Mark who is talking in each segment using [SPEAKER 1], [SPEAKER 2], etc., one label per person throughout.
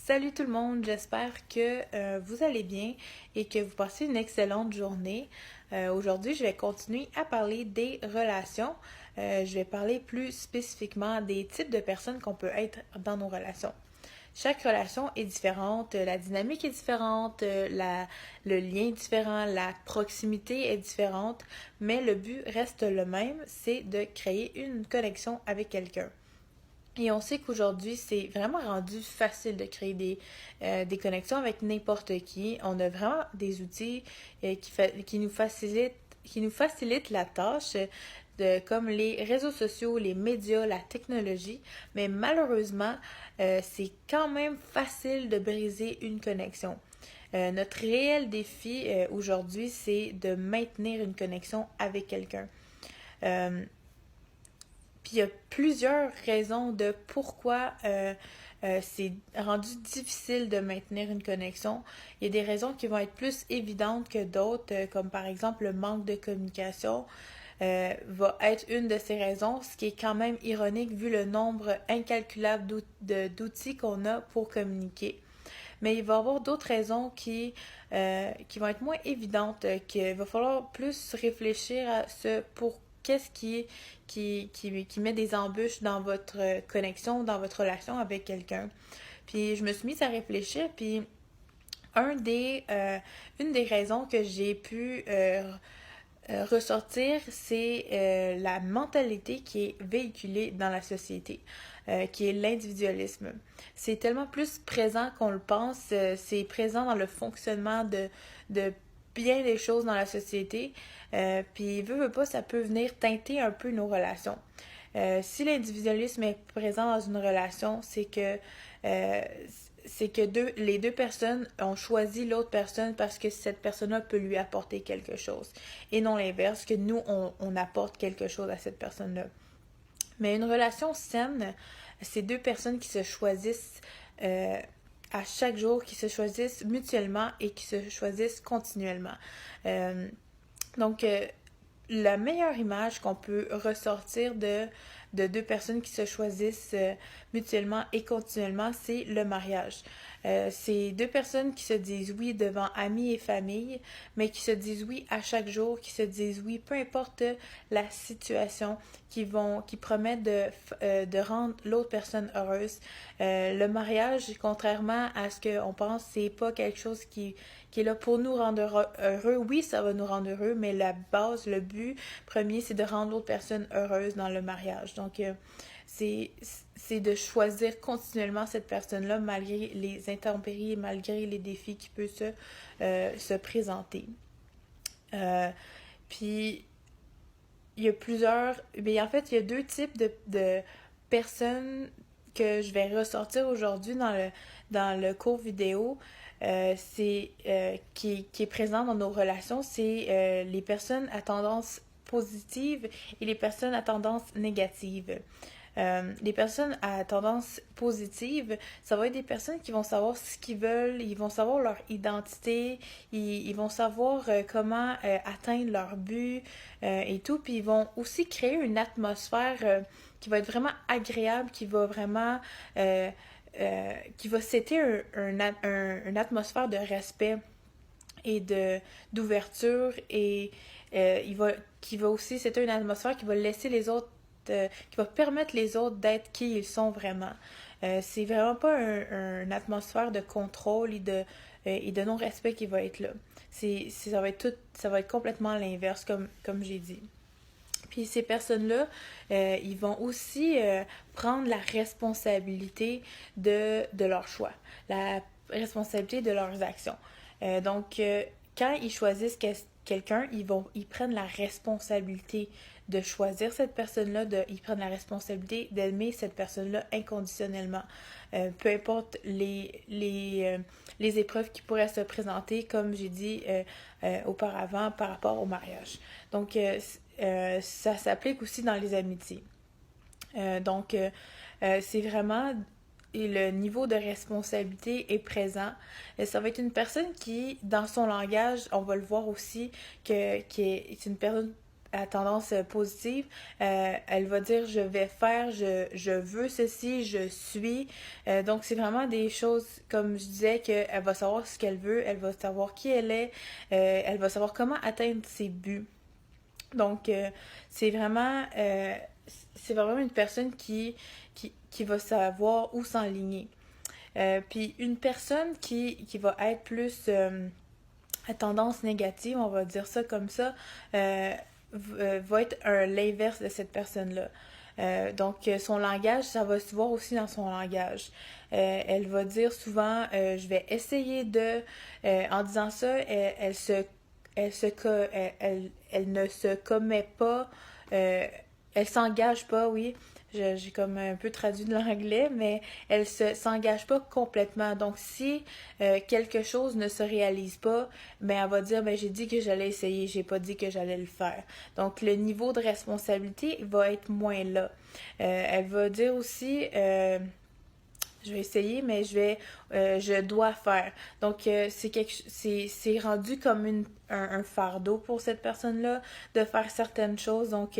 [SPEAKER 1] Salut tout le monde, j'espère que vous allez bien et que vous passez une excellente journée. Aujourd'hui, je vais continuer à parler des relations. Je vais parler plus spécifiquement des types de personnes qu'on peut être dans nos relations. Chaque relation est différente, la dynamique est différente, le lien est différent, la proximité est différente, mais le but reste le même, c'est de créer une connexion avec quelqu'un. Et on sait qu'aujourd'hui, c'est vraiment rendu facile de créer des connexions avec n'importe qui. On a vraiment des outils qui nous facilitent la tâche, comme les réseaux sociaux, les médias, la technologie. Mais malheureusement, c'est quand même facile de briser une connexion. Notre réel défi aujourd'hui, c'est de maintenir une connexion avec quelqu'un. Euh, Puis il y a plusieurs raisons de pourquoi c'est rendu difficile de maintenir une connexion. Il y a des raisons qui vont être plus évidentes que d'autres, comme par exemple le manque de communication va être une de ces raisons, ce qui est quand même ironique vu le nombre incalculable d'outils qu'on a pour communiquer. Mais il va y avoir d'autres raisons qui vont être moins évidentes, qu'il va falloir plus réfléchir à ce pour qu'est-ce qui met des embûches dans votre connexion, dans votre relation avec quelqu'un. Puis je me suis mise à réfléchir, puis une des raisons que j'ai pu ressortir, c'est la mentalité qui est véhiculée dans la société, qui est l'individualisme. C'est tellement plus présent qu'on le pense, c'est présent dans le fonctionnement de bien des choses dans la société, puis veut pas, ça peut venir teinter un peu nos relations. Si l'individualisme est présent dans une relation, euh, c'est que les deux personnes ont choisi l'autre personne parce que cette personne-là peut lui apporter quelque chose. Et non l'inverse, que nous, on apporte quelque chose à cette personne-là. Mais une relation saine, c'est deux personnes qui se choisissent à chaque jour, qui se choisissent mutuellement et qui se choisissent continuellement. Euh, donc, la meilleure image qu'on peut ressortir de deux personnes qui se choisissent mutuellement et continuellement, c'est le mariage. C'est deux personnes qui se disent oui devant amis et famille, mais qui se disent oui à chaque jour, qui se disent oui peu importe la situation, qui promettent de rendre l'autre personne heureuse. Le mariage, contrairement à ce qu'on pense, c'est pas quelque chose qui est là pour nous rendre heureux. Oui, ça va nous rendre heureux, mais la base, le but premier, c'est de rendre l'autre personne heureuse dans le mariage. Donc, c'est de choisir continuellement cette personne-là malgré les intempéries, malgré les défis qui peuvent se présenter. Euh, Puis, il y a mais en fait, il y a deux types de personnes que je vais ressortir aujourd'hui dans le cours vidéo. Qui est présent dans nos relations, c'est les personnes à tendance positive et les personnes à tendance négative. Les personnes à tendance positive, ça va être des personnes qui vont savoir ce qu'ils veulent, ils vont savoir leur identité, ils vont savoir comment atteindre leur but et tout, puis ils vont aussi créer une atmosphère qui va être vraiment agréable, qui va setter une atmosphère de respect et d'ouverture et qui va aussi setter une atmosphère qui va laisser les autres qui va permettre les autres d'être qui ils sont vraiment. C'est vraiment pas une atmosphère de contrôle et de non-respect qui va être là. Ça va être complètement l'inverse, comme j'ai dit. Puis ces personnes-là, ils vont aussi prendre la responsabilité de leurs choix, la responsabilité de leurs actions. Donc, quand ils choisissent quelqu'un, ils prennent la responsabilité de choisir cette personne-là, ils prennent la responsabilité d'aimer cette personne-là inconditionnellement. Peu importe les épreuves qui pourraient se présenter, comme j'ai dit auparavant, par rapport au mariage. Donc, ça s'applique aussi dans les amitiés. C'est vraiment et le niveau de responsabilité est présent. Et ça va être une personne qui, dans son langage, on va le voir aussi, qui est une personne à tendance positive, elle va dire je vais faire, je veux ceci, je suis. Donc c'est vraiment des choses, comme je disais, qu'elle va savoir ce qu'elle veut, elle va savoir qui elle est, elle va savoir comment atteindre ses buts. Donc c'est vraiment c'est vraiment une personne qui va savoir où s'enligner. Puis une personne qui va être plus à tendance négative, on va dire ça comme ça, va être l'inverse de cette personne-là. Donc, son langage, ça va se voir aussi dans son langage. Elle va dire souvent, je vais essayer de... en disant ça, elle ne se commet pas, elle s'engage pas, oui. J'ai comme un peu traduit de l'anglais, mais elle s'engage pas complètement. Donc, si quelque chose ne se réalise pas, ben elle va dire, ben j'ai dit que j'allais essayer, j'ai pas dit que j'allais le faire. Donc, le niveau de responsabilité va être moins là. Elle va dire aussi, je vais essayer, mais je dois faire. Donc, c'est rendu comme un fardeau pour cette personne-là de faire certaines choses. Donc,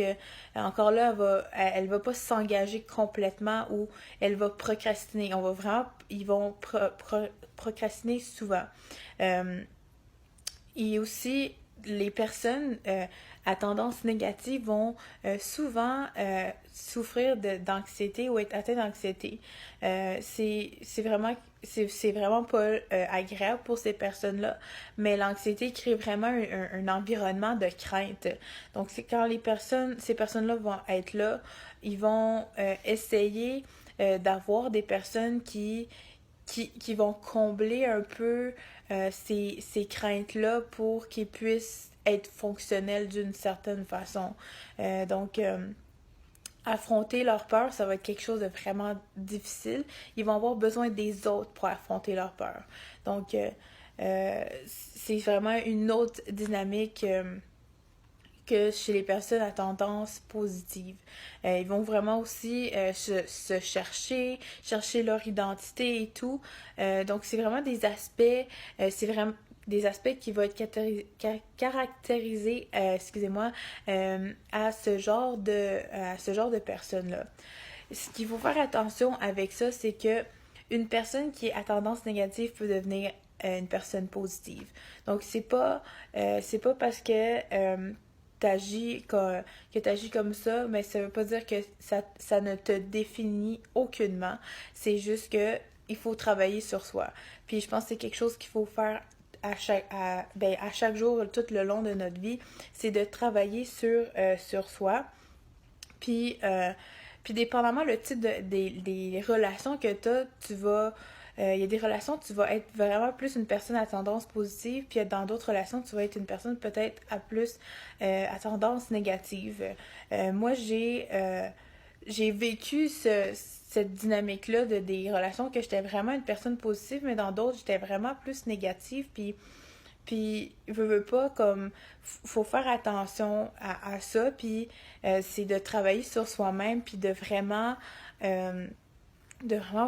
[SPEAKER 1] encore là, elle va pas s'engager complètement ou elle va procrastiner. Ils vont procrastiner souvent. Euh, et aussi, les personnes à tendance négative vont souvent souffrir d'anxiété ou être atteintes d'anxiété. C'est vraiment pas agréable pour ces personnes-là, mais l'anxiété crée vraiment un environnement de crainte. Donc, c'est quand ces personnes-là vont être là, ils vont essayer d'avoir des personnes qui vont combler un peu ces craintes-là pour qu'ils puissent être fonctionnels d'une certaine façon. Donc, affronter leur peur, ça va être quelque chose de vraiment difficile. Ils vont avoir besoin des autres pour affronter leur peur. Donc, c'est vraiment une autre dynamique que chez les personnes à tendance positive. Ils vont vraiment aussi se chercher leur identité et tout. Donc, c'est vraiment des aspects, c'est vraiment des aspects qui vont être caractérisés, excusez-moi, à ce genre de personnes-là. Ce qu'il faut faire attention avec ça, c'est que une personne qui est à tendance négative peut devenir une personne positive. Donc, c'est pas parce que t'agis comme ça, mais ça veut pas dire que ça ne te définit aucunement. C'est juste que il faut travailler sur soi. Puis je pense que c'est quelque chose qu'il faut faire à chaque jour, tout le long de notre vie, c'est de travailler sur soi. Puis, puis dépendamment le type des relations que tu vas il y a des relations, tu vas être vraiment plus une personne à tendance positive, puis dans d'autres relations, tu vas être une personne peut-être à tendance négative. Moi, j'ai vécu cette dynamique-là des relations que j'étais vraiment une personne positive, mais dans d'autres, j'étais vraiment plus négative, puis veux pas, comme, faut faire attention à ça, puis c'est de travailler sur soi-même, puis de vraiment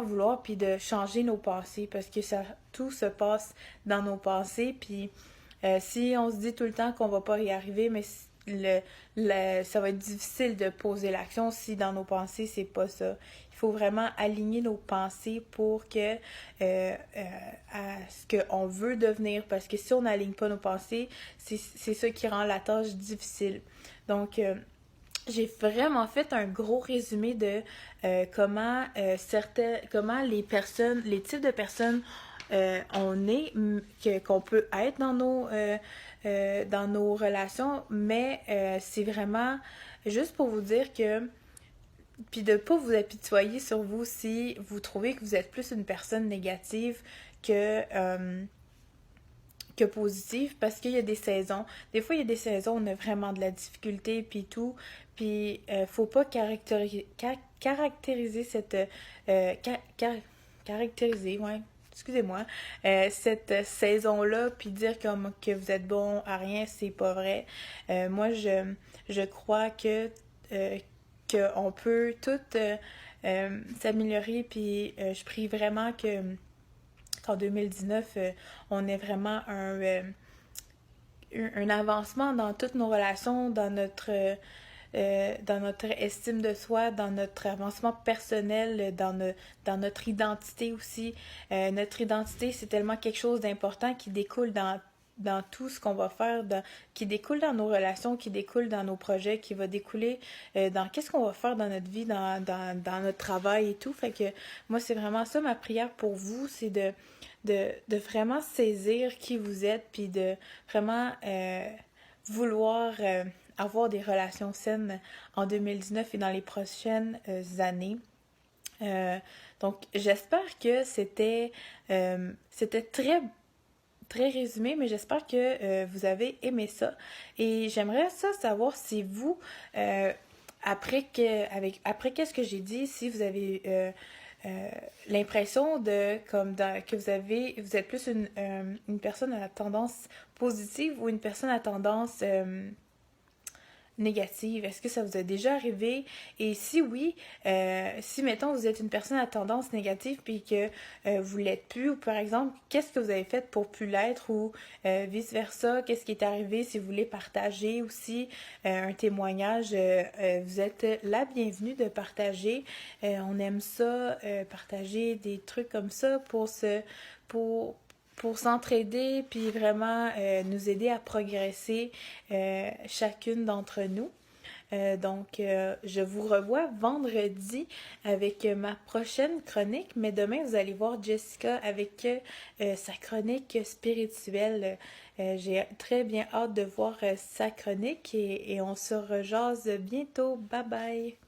[SPEAKER 1] vouloir puis de changer nos pensées parce que tout se passe dans nos pensées puis si on se dit tout le temps qu'on va pas y arriver mais ça va être difficile de poser l'action si dans nos pensées c'est pas ça. Il faut vraiment aligner nos pensées pour que à ce qu'on veut devenir parce que si on n'aligne pas nos pensées c'est ça qui rend la tâche difficile. Donc j'ai vraiment fait un gros résumé de comment les types de personnes on est, qu'on peut être dans nos relations, mais c'est vraiment juste pour vous dire que, puis de pas vous apitoyer sur vous si vous trouvez que vous êtes plus une personne négative que positive parce qu'il y a des saisons. Des fois, il y a des saisons où on a vraiment de la difficulté puis tout. Puis, faut pas caractériser cette... caractériser, ouais. Excusez-moi. Cette saison-là, puis dire comme que vous êtes bon à rien, c'est pas vrai. Moi, je crois qu'on peut toutes s'améliorer, puis je prie vraiment qu'en 2019, on ait vraiment un avancement dans toutes nos relations, dans notre estime de soi, dans notre avancement personnel, dans notre identité aussi. Notre identité, c'est tellement quelque chose d'important qui découle dans tout ce qu'on va faire, qui découle dans nos relations, qui découle dans nos projets, qui va découler dans qu'est-ce qu'on va faire dans notre vie, dans notre travail et tout. Fait que moi, c'est vraiment ça ma prière pour vous, c'est de vraiment saisir qui vous êtes, puis de vraiment vouloir avoir des relations saines en 2019 et dans les prochaines années. Euh, donc, j'espère que c'était très résumé, mais j'espère que vous avez aimé ça. Et j'aimerais ça savoir si vous, après qu'est-ce que j'ai dit, si vous avez l'impression que vous êtes plus une personne à tendance positive ou une personne à tendance négative. Est-ce que ça vous est déjà arrivé? Et si oui, si mettons vous êtes une personne à tendance négative puis que vous l'êtes plus, ou par exemple, qu'est-ce que vous avez fait pour plus l'être ou vice-versa, qu'est-ce qui est arrivé si vous voulez partager aussi un témoignage, vous êtes la bienvenue de partager. On aime ça, partager des trucs comme ça pour pour s'entraider puis vraiment nous aider à progresser chacune d'entre nous. Je vous revois vendredi avec ma prochaine chronique, mais demain, vous allez voir Jessica avec sa chronique spirituelle. J'ai très bien hâte de voir sa chronique et on se rejase bientôt. Bye bye!